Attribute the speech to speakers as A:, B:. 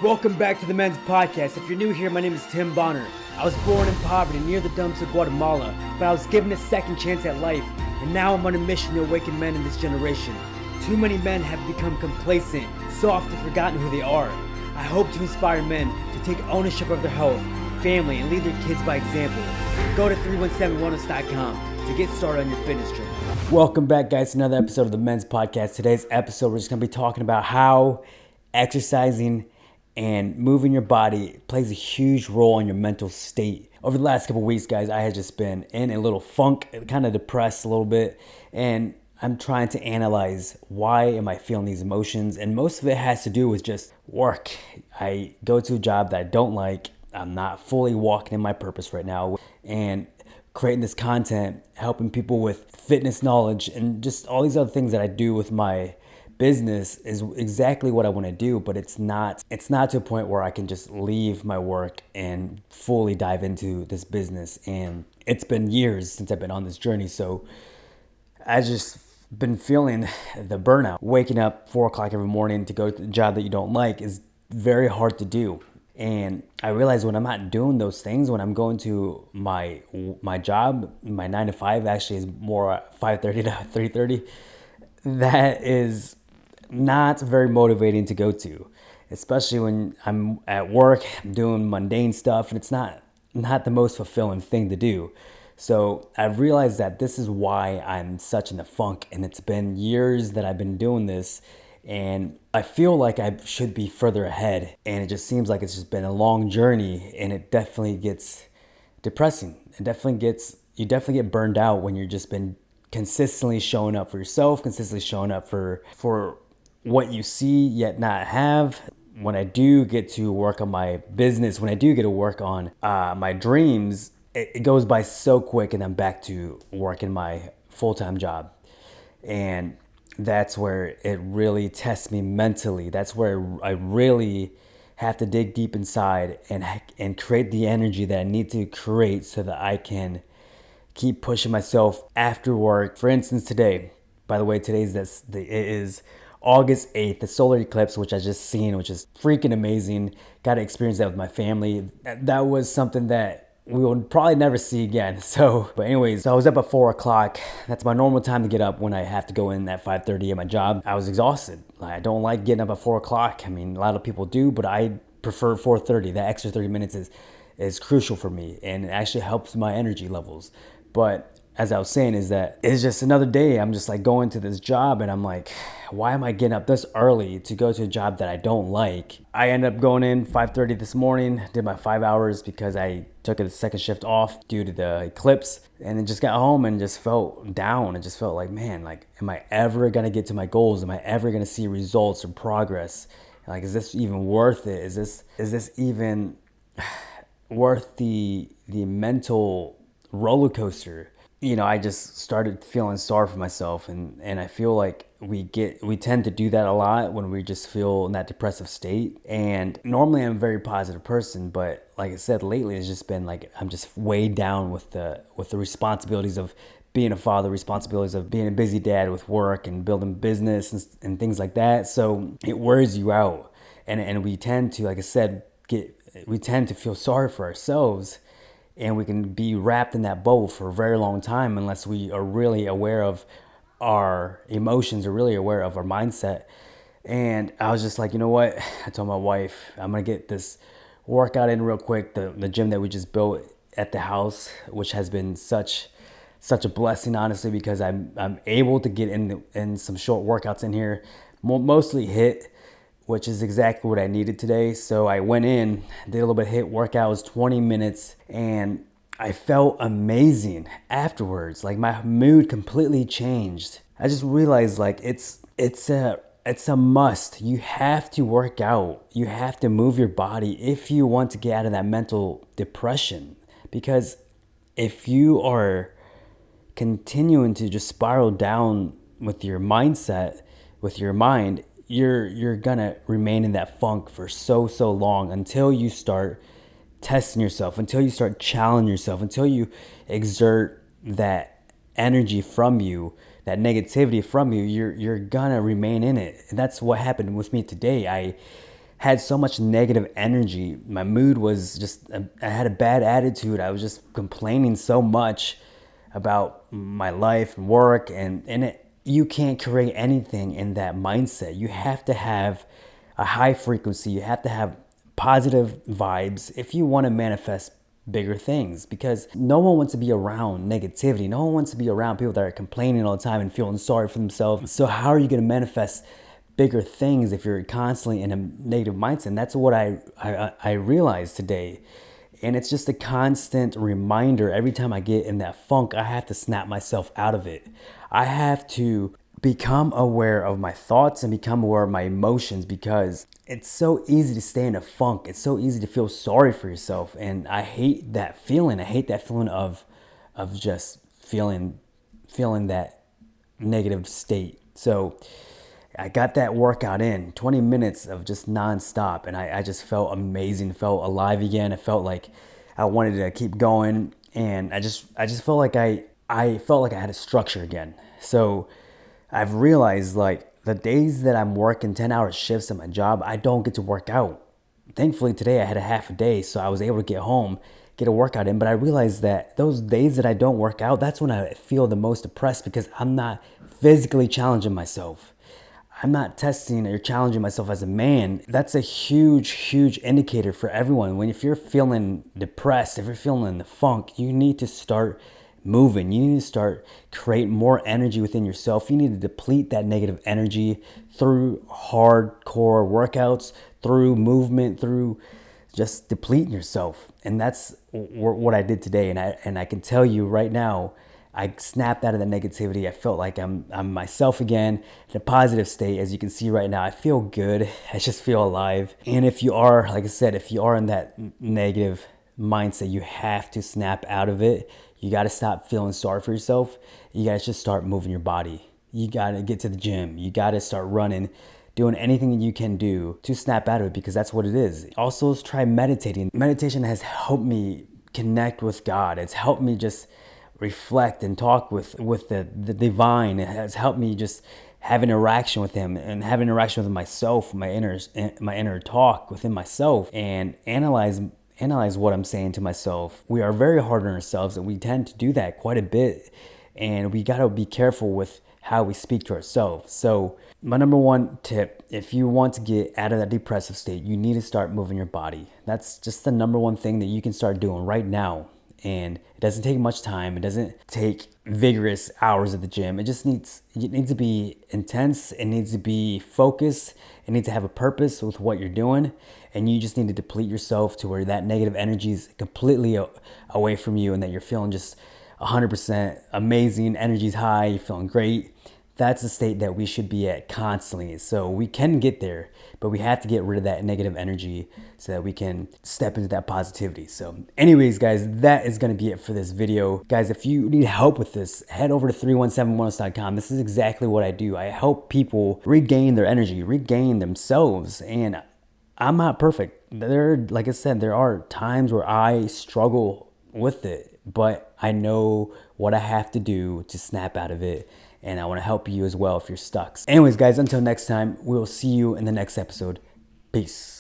A: Welcome back to the Men's Podcast. If you're new here, my name is Tim Bonner. I was born in poverty near the dumps of Guatemala, but I was given a second chance at life, and now I'm on a mission to awaken men in this generation. Too many men have become complacent, soft, and forgotten who they are. I hope to inspire men to take ownership of their health, family, and lead their kids by example. Go to 317wellness.com to get started on your fitness journey. Welcome back, guys, to another episode of the Men's Podcast. Today's episode, we're just going to be talking about how exercising and moving your body plays a huge role in your mental state. Over the last couple weeks, guys, I had just been in a little funk, kind of depressed a little bit, and I'm trying to analyze why am I feeling these emotions, and most of it has to do with just work. I go to a job that I don't like. I'm not fully walking in my purpose right now, and creating this content, helping people with fitness knowledge, and just all these other things that I do with my business is exactly what I want to do, but it's not to a point where I can just leave my work and fully dive into this business. And it's been years since I've been on this journey, so I just been feeling the burnout. Waking up 4 o'clock every morning to go to the job that you don't like is very hard to do. And I realize when I'm not doing those things, when I'm going to my job, my 9 to 5 actually is more 5:30 to 3:30, that is not very motivating to go to, especially when I'm at work doing mundane stuff, and it's not the most fulfilling thing to do. So I've realized that this is why I'm such in a funk, and it's been years that I've been doing this, and I feel like I should be further ahead, and it just seems like it's just been a long journey, and it definitely gets depressing. You definitely get burned out when you've just been consistently showing up for yourself, consistently showing up for what you see yet not have. When I do get to work on my business, when I do get to work on my dreams, it goes by so quick, and I'm back to working my full-time job. And that's where it really tests me mentally. That's where I really have to dig deep inside and create the energy that I need to create so that I can keep pushing myself after work. For instance, today, by the way, it is August 8th, the solar eclipse, which I just seen, which is freaking amazing. Got to experience that with my family. That was something that we will probably never see again. But anyways, I was up at 4 o'clock. That's my normal time to get up when I have to go in at 5:30 at my job. I was exhausted. I don't like getting up at 4 o'clock. I mean, a lot of people do, but I prefer 4:30. That extra 30 minutes is crucial for me, and it actually helps my energy levels. But as I was saying, is that it's just another day. I'm just like going to this job, and I'm like, why am I getting up this early to go to a job that I don't like? I ended up going in 5:30 this morning, did my 5 hours because I took a second shift off due to the eclipse, and then just got home and just felt down. And just felt like, man, like, am I ever gonna get to my goals? Am I ever gonna see results or progress? Like, is this even worth it? Is this even worth the mental roller coaster? I just started feeling sorry for myself, and I feel like we tend to do that a lot when we just feel in that depressive state. And normally I'm a very positive person, but like I said, lately it's just been like I'm just weighed down with the responsibilities of being a father, responsibilities of being a busy dad with work and building business and things like that. So it wears you out, and we tend to, like I said, feel sorry for ourselves. And we can be wrapped in that bubble for a very long time unless we are really aware of our emotions, or really aware of our mindset. And I was just like, you know what? I told my wife, I'm going to get this workout in real quick. The gym that we just built at the house, which has been such a blessing, honestly, because I'm able to get in some short workouts in here, mostly HIIT, which is exactly what I needed today. So I went in, did a little bit of HIIT workout. It was 20 minutes, and I felt amazing afterwards. Like, my mood completely changed. I just realized, like, it's a must. You have to work out. You have to move your body if you want to get out of that mental depression. Because if you are continuing to just spiral down with your mindset, with your mind, you're gonna remain in that funk for so long until you start testing yourself, until you start challenging yourself, until you exert that energy from you, that negativity from you. You're gonna remain in it. And that's what happened with me today. had so much negative energy. My mood was just, I had a bad attitude. I was just complaining so much about my life and work, you can't create anything in that mindset. You have to have a high frequency. You have to have positive vibes if you want to manifest bigger things, because no one wants to be around negativity. No one wants to be around people that are complaining all the time and feeling sorry for themselves. So how are you going to manifest bigger things if you're constantly in a negative mindset? And that's what I realized today. And it's just a constant reminder. Every time I get in that funk, I have to snap myself out of it. I have to become aware of my thoughts and become aware of my emotions, because it's so easy to stay in a funk. It's so easy to feel sorry for yourself. And I hate that feeling. I hate that feeling of just feeling that negative state. So I got that workout in, 20 minutes of just nonstop, and I just felt amazing, felt alive again. I felt like I wanted to keep going, and I just felt like I felt like I had a structure again. So I've realized, like, the days that I'm working 10-hour shifts at my job, I don't get to work out. Thankfully today I had a half a day, so I was able to get home, get a workout in. But I realized that those days that I don't work out, that's when I feel the most depressed, because I'm not physically challenging myself. I'm not testing or challenging myself as a man. That's a huge, huge indicator for everyone. If you're feeling depressed, if you're feeling in the funk, you need to start moving. You need to start create more energy within yourself. You need to deplete that negative energy through hardcore workouts, through movement, through just depleting yourself. And that's what I did today. And I can tell you right now, I snapped out of the negativity. I felt like I'm myself again, in a positive state. As you can see right now, I feel good. I just feel alive. And if you are, like I said, if you are in that negative mindset, you have to snap out of it. You got to stop feeling sorry for yourself. You got to just start moving your body. You got to get to the gym. You got to start running, doing anything that you can do to snap out of it, because that's what it is. Also, let's try meditating. Meditation has helped me connect with God. It's helped me just reflect and talk with the divine. It has helped me just have interaction with him and have interaction with myself, my inner talk within myself, and analyze what I'm saying to myself. We are very hard on ourselves, and we tend to do that quite a bit, and we got to be careful with how we speak to ourselves. So my number one tip, if you want to get out of that depressive state, you need to start moving your body. That's just the number one thing that you can start doing right now. And it doesn't take much time. It doesn't take vigorous hours at the gym. It needs to be intense. It needs to be focused. It needs to have a purpose with what you're doing. And you just need to deplete yourself to where that negative energy is completely away from you, and that you're feeling just 100% amazing. Energy's high. You're feeling great. That's the state that we should be at constantly. So we can get there, but we have to get rid of that negative energy so that we can step into that positivity. So anyways, guys, that is going to be it for this video. Guys, if you need help with this, head over to 317wellness.com. This is exactly what I do. I help people regain their energy, regain themselves. And I'm not perfect. Like I said, there are times where I struggle with it, but I know what I have to do to snap out of it. And I want to help you as well if you're stuck. Anyways, guys, until next time, we'll see you in the next episode. Peace.